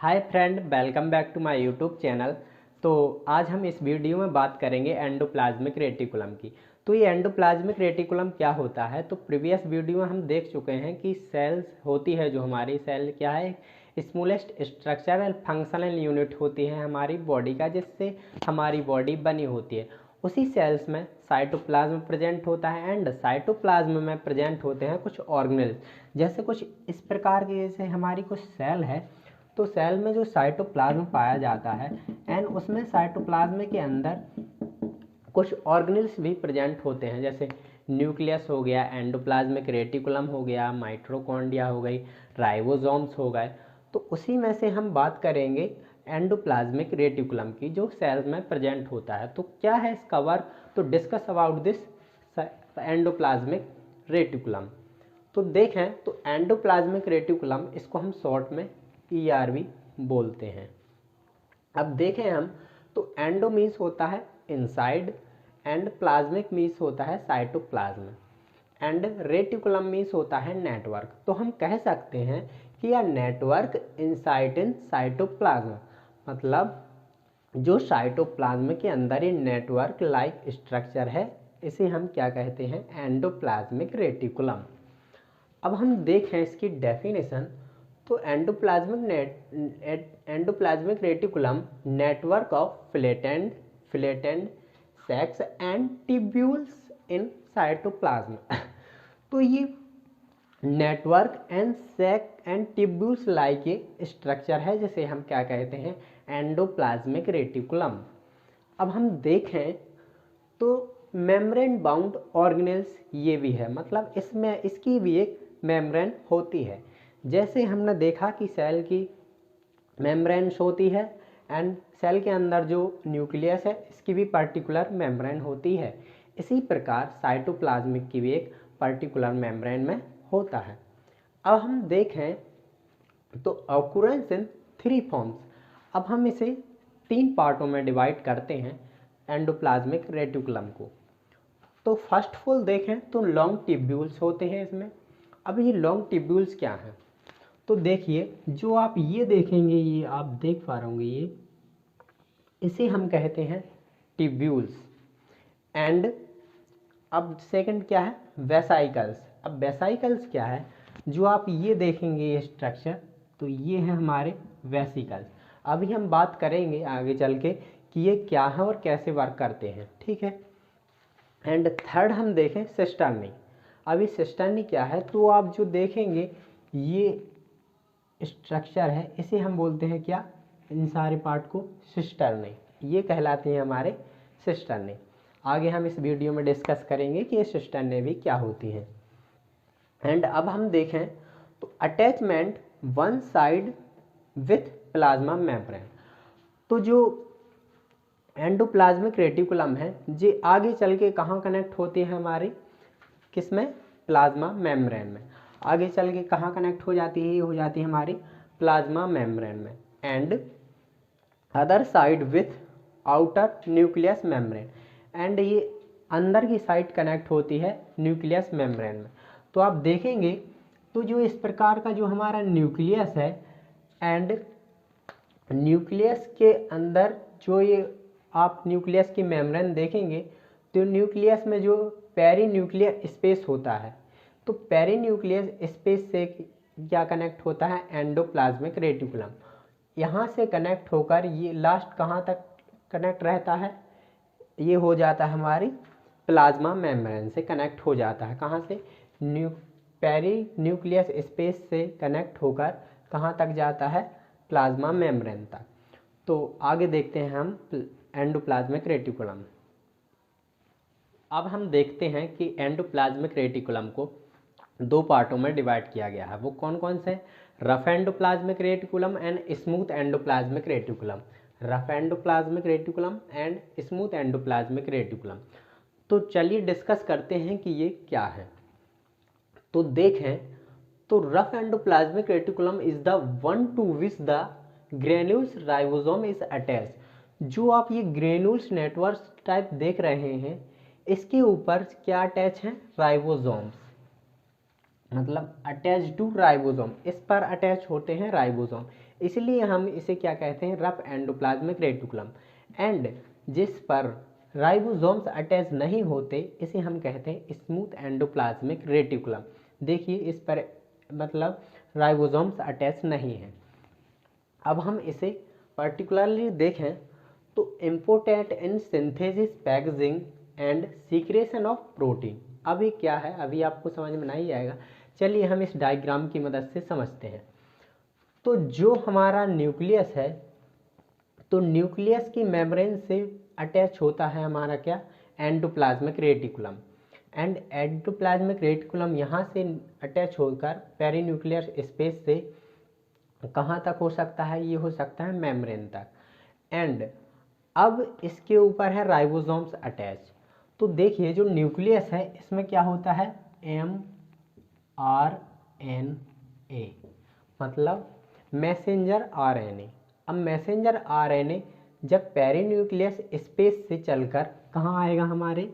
Hi friend, welcome back to my YouTube channel. तो आज हम इस वीडियो में बात करेंगे एंडोप्लाज्मिक रेटिकुलम की। तो ये एंडोप्लाज्मिक रेटिकुलम क्या होता है? तो प्रीवियस वीडियो में हम देख चुके हैं कि सेल्स होती है, जो हमारी सेल क्या है, स्मॉलेस्ट स्ट्रक्चरल फंक्शनल यूनिट होती है हमारी बॉडी का, जिससे हमारी बॉडी बनी होती है। उसी सेल्स में साइटोप्लाज्म प्रेजेंट होता है एंड साइटोप्लाज्म में प्रेजेंट होते हैं कुछ ऑर्गेनेल्स। जैसे कुछ इस प्रकार के, जैसे हमारी कुछ सेल है, तो सेल में जो साइटोप्लाज्म पाया जाता है एंड उसमें साइटोप्लाज्म के अंदर कुछ ऑर्गेनेल्स भी प्रेजेंट होते हैं, जैसे न्यूक्लियस हो गया, एंडोप्लाज्मिक रेटिकुलम हो गया, माइटोकॉन्ड्रिया हो गई, राइबोसोम्स हो गए। तो उसी में से हम बात करेंगे एंडोप्लाज्मिक रेटिकुलम की, जो सेल्स में प्रेजेंट होता है। तो क्या है इसका वर्क? तो discuss about this endoplasmic reticulum. तो देखें तो एंडोप्लाज्मिक रेटिकुलम, इसको हम शॉर्ट में ERV बोलते हैं। अब देखें हम, तो एंडो मीन्स होता है इनसाइड, एंड प्लाज्मिक मीन्स होता है साइटोप्लाज्म, एंड रेटिकुलम मीन्स होता है नेटवर्क। तो हम कह सकते हैं कि यह नेटवर्क इनसाइड इन साइटोप्लाज्म, मतलब जो साइटोप्लाज्म के अंदर ये नेटवर्क लाइक स्ट्रक्चर है, इसे हम क्या कहते हैं? Endoplasmic reticulum. अब हम देखें इसकी डेफिनेशन। तो endoplasmic reticulum network of flattened sacs and tubules in cytoplasm. तो ये network and sac and tubules like ये स्ट्रक्चर है, जिसे हम क्या कहते हैं? Endoplasmic reticulum. अब हम देखें तो मेम्ब्रेन बाउंड ऑर्गेनेल्स ये भी है, मतलब इसमें इसकी भी एक मेम्ब्रेन होती है। जैसे हमने देखा कि सेल की मेम्ब्रेन्स होती है एंड सेल के अंदर जो न्यूक्लियस है, इसकी भी पर्टिकुलर मेम्ब्रेन होती है। इसी प्रकार साइटोप्लाज्मिक की भी एक पर्टिकुलर मेम्ब्रेन में होता है। अब हम देखें तो ऑकुरेंस इन 3 फॉर्म्स। अब हम इसे 3 पार्टों में डिवाइड करते हैं एंडोप्लाज्मिक रेटिकुलम को। तो फर्स्ट ऑफ ऑल देखें तो लॉन्ग ट्यूब्यूल्स होते हैं इसमें। अब ये लॉन्ग ट्यूब्यूल्स क्या हैं? तो देखिए, जो आप ये देखेंगे, ये आप देख पा रहे होंगे, ये इसे हम कहते हैं ट्यूब्यूल्स। एंड अब सेकंड क्या है? वेसाइकल्स। अब वेसाइकल्स क्या है? जो आप ये देखेंगे ये स्ट्रक्चर, तो ये है हमारे वेसिकल्स। अभी हम बात करेंगे आगे चल के कि ये क्या है और कैसे वर्क करते हैं, ठीक है। एंड थर्ड हम देखें सिस्टर्नी। अभी सिस्टर्नी क्या है? तो आप जो देखेंगे ये स्ट्रक्चर है, इसे हम बोलते हैं क्या? इन सारे पार्ट को सिस्टर्नी, ये कहलाते हैं हमारे सिस्टर्नी। आगे हम इस वीडियो में डिस्कस करेंगे कि ये सिस्टर्नी भी क्या होती हैं। एंड अब हम देखें तो attachment one side with plasma membrane. तो जो एंडोप्लाज्मिक रेटिकुलम है, ये आगे चल के कहाँ कनेक्ट होती है हमारी? किस में? प्लाज्मा मेम्ब्रेन में। आगे चल के कहाँ कनेक्ट हो जाती है? ये हो जाती है हमारी प्लाज्मा मेम्ब्रेन में। And other side with outer nucleus membrane, and ये अंदर की साइड कनेक्ट होती है न्यूक्लियस मेम्ब्रेन में। तो आप देखेंगे तो जो इस प्रकार का जो हमारा न्यूक्लियस है, एंड न्यूक्लियस के अंदर जो ये आप न्यूक्लियस की मेम्ब्रेन देखेंगे, तो न्यूक्लियस में जो पेरी न्यूक्लियर स्पेस होता है, तो पेरी न्यूक्लियर स्पेस से क्या कनेक्ट होता है? Endoplasmic reticulum. यहाँ से कनेक्ट होकर ये लास्ट कहाँ तक कनेक्ट रहता है? ये हो जाता है हमारी प्लाज्मा मेम्ब्रेन से कनेक्ट हो जाता है। कहाँ से? पेरी न्यूक्लियस स्पेस से कनेक्ट होकर कहाँ तक जाता है? प्लाज्मा मेम्ब्रेन तक। तो आगे देखते हैं हम एंडोप्लाज्मिक रेटिकुलम। अब हम देखते हैं कि एंडोप्लाज्मिक रेटिकुलम को 2 पार्टों में डिवाइड किया गया है। वो कौन कौन से? Rough endoplasmic reticulum and smooth endoplasmic reticulum. Rough endoplasmic reticulum and smooth endoplasmic reticulum. तो चलिए डिस्कस करते हैं कि ये क्या है। तो देखें तो rough endoplasmic reticulum is the one two which the granules ribosome is attach. जो आप ये ग्रेन्यूल्स नेटवर्क टाइप देख रहे हैं, इसके ऊपर क्या अटैच है? राइबोसोम्स, मतलब अटैच टू राइबोसोम, इस पर अटैच होते हैं राइबोसोम। इसलिए हम इसे क्या कहते हैं, रफ एंडोप्लाज्मिक रेटिकुलम। एंड जिस पर राइबोसोम्स अटैच नहीं होते इसे हम कहते हैं स्मूथ एंडोप्लाज्मिक रेटिकुलम। देखिए इस पर मतलब राइबोसोम्स अटैच नहीं है। अब हम इसे पर्टिकुलरली देखें तो important in synthesis, packaging and secretion of protein. अभी क्या है, अभी आपको समझ में नहीं आएगा, चलिए हम इस डायग्राम की मदद से समझते हैं। तो जो हमारा न्यूक्लियस है, तो न्यूक्लियस की मेम्ब्रेन से अटैच होता है हमारा क्या, endoplasmic reticulum. And endoplasmic reticulum यहाँ से अटैच होकर पेरीन्यूक्लियर स्पेस से कहाँ तक हो सकता है, ये हो सकता है मेम्ब्रेन तक। एंड अब इसके ऊपर है राइबोसोम्स अटैच। तो देखिए जो न्यूक्लियस है इसमें क्या होता है, mRNA, मतलब मैसेंजर आरएनए। अब मैसेंजर आरएनए जब पेरीन्यूक्लियस स्पेस से चलकर कहाँ आएगा, हमारे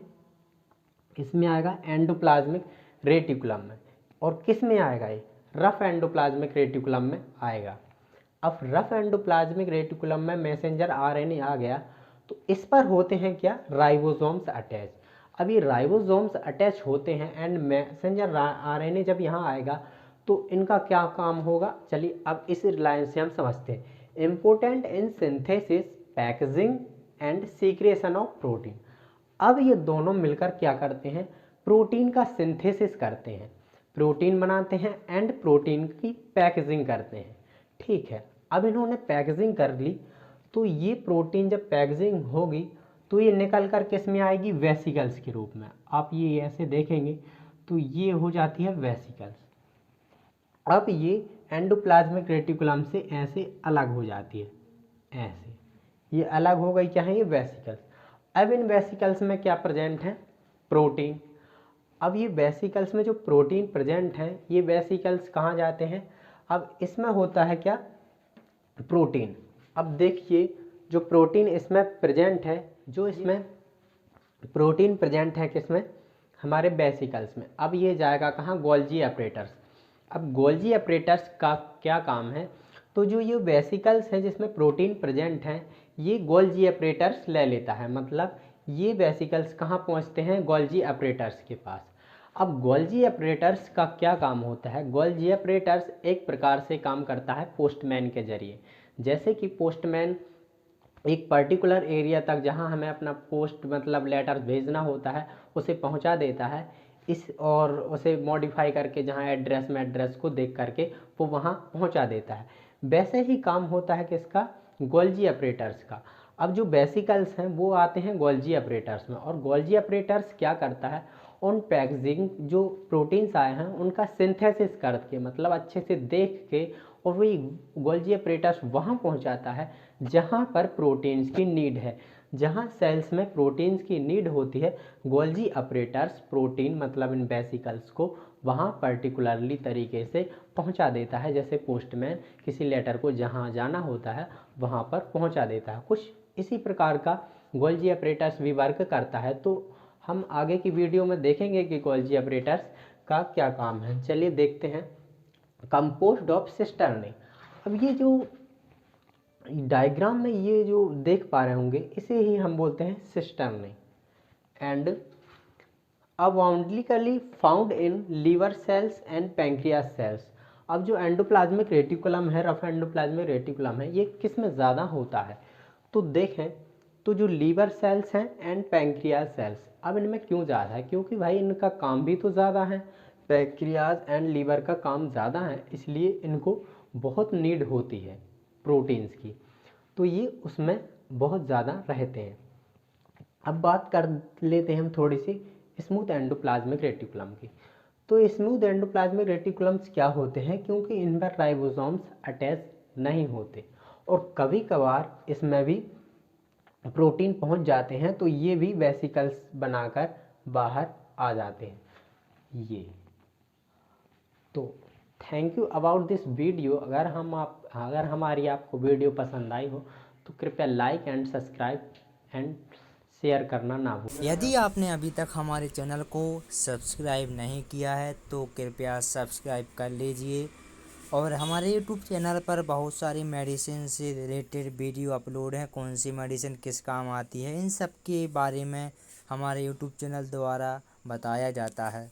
इसमें आएगा एंडोप्लाज्मिक रेटिकुलम में। और किस में आएगा, ये रफ एंडोप्लाज्मिक रेटिकुलम में आएगा। अब रफ एंडोप्लाज्मिक रेटिकुलम में मैसेंजर आरएनए आ गया, तो इस पर होते हैं क्या, राइबोसोम्स अटैच। अब ये राइबोसोम्स अटैच होते हैं एंड मैसेंजर आरएनए जब यहाँ आएगा तो इनका क्या काम होगा, चलिए अब इस लाइन से हम समझते हैं। Important in synthesis, packaging and secretion of protein. अब ये दोनों मिलकर क्या करते हैं, प्रोटीन का सिंथेसिस करते हैं, प्रोटीन बनाते हैं एंड प्रोटीन की पैकेजिंग करते हैं। ठीक है, अब इन्होंने पैकेजिंग कर ली, तो ये प्रोटीन जब पैकेजिंग होगी तो ये निकल कर किस में आएगी, वेसिकल्स के रूप में। आप ये ऐसे देखेंगे तो ये हो जाती है वेसिकल्स। अब ये एंडोप्लाज्मिक रेटिकुलम से ऐसे अलग हो जाती है, ऐसे ये अलग हो गई, क्या है ये वेसिकल्स। अब इन वेसिकल्स में क्या प्रेजेंट है, प्रोटीन। अब ये वेसिकल्स में जो प्रोटीन प्रेजेंट है, ये वेसिकल्स कहाँ जाते हैं, अब इसमें होता है क्या, प्रोटीन। अब देखिए जो प्रोटीन इसमें प्रेजेंट है, जो इसमें प्रोटीन प्रेजेंट है किसमें, हमारे वेसिकल्स में। अब ये जाएगा कहाँ, गोल्जी अपरेटर्स। अब गोल्जी अपरेटर्स का क्या काम है, तो जो ये वेसिकल्स है जिसमें प्रोटीन प्रेजेंट है, ये गोल्जी अपरेटर्स ले लेता है। मतलब ये वेसिकल्स कहाँ पहुँचते हैं, गोल्जी अपरेटर्स के पास। अब गोल्जी अपरेटर्स का क्या काम होता है, गोल्जी अपरेटर्स एक प्रकार से काम करता है पोस्टमैन के जरिए। जैसे कि पोस्टमैन एक पर्टिकुलर एरिया तक जहां हमें अपना पोस्ट मतलब लेटर भेजना होता है उसे पहुंचा देता है, इस और उसे मॉडिफाई करके जहां एड्रेस में एड्रेस को देख करके वो वहां पहुंचा देता है। वैसे ही काम होता है किसका, गोल्जी ऑपरेटर्स का। अब जो वेसिकल्स हैं वो आते हैं गोल्जी ऑपरेटर्स में, और गोल्जी ऑपरेटर्स क्या करता है, उन पैकेजिंग जो प्रोटीन्स आए हैं उनका सिंथेसिस करके मतलब अच्छे से देख के, और वही गोल्जी ऑपरेटर्स वहाँ पहुँचाता है जहाँ पर प्रोटीन्स की नीड है। जहाँ सेल्स में प्रोटीन्स की नीड होती है, गोल्जी ऑपरेटर्स प्रोटीन मतलब इन वेसिकल्स को वहाँ पर्टिकुलरली तरीके से पहुँचा देता है। जैसे पोस्टमैन किसी लेटर को जहाँ जाना होता है वहाँ पर पहुँचा देता है, कुछ इसी प्रकार का गोल्जी ऑपरेटर्स भी वर्क करता है। तो हम आगे की वीडियो में देखेंगे कि गोल्जी ऑपरेटर्स का क्या काम है। चलिए देखते हैं, कंपोज्ड ऑफ सिस्टर्नी। अब ये जो डायग्राम में ये जो देख पा रहे होंगे इसे ही हम बोलते हैं cisternae. And abundantly found in liver cells and pancreas cells. अब जो एंडोप्लाज्मिक रेटिकुलम है, रफ एंडोप्लाज्मिक रेटिकुलम है, ये किस में ज़्यादा होता है, तो देखें तो जो लीवर सेल्स हैं एंड पैंक्रियाज सेल्स। अब इनमें क्यों ज़्यादा है, क्योंकि भाई इनका काम भी तो ज़्यादा है, पैंक्रियाज एंड लीवर का काम ज़्यादा है, इसलिए इनको बहुत नीड होती है प्रोटीन्स की, तो ये उसमें बहुत ज़्यादा रहते हैं। अब बात कर लेते हैं हम थोड़ी सी स्मूथ एंडोप्लाज्मिक रेटिकुलम की। तो स्मूथ एंडोप्लाज्मिक रेटिकुलम्स क्या होते हैं, क्योंकि इन पर राइबोसोम्स अटैच नहीं होते और कभी कभार इसमें भी प्रोटीन पहुंच जाते हैं, तो ये भी वेसिकल्स बनाकर बाहर आ जाते हैं ये। तो thank you about this video. अगर हमारी आपको वीडियो पसंद आई हो तो कृपया like and subscribe and share करना ना भूलें। यदि आपने अभी तक हमारे चैनल को सब्सक्राइब नहीं किया है तो कृपया सब्सक्राइब कर लीजिए और हमारे यूट्यूब चैनल पर बहुत सारी मेडिसिन से रिलेटेड वीडियो अपलोड हैं। कौन सी मेडिसिन किस काम आती है, इन सब के बारे में हमारे यूट्यूब चैनल द्वारा बताया जाता है।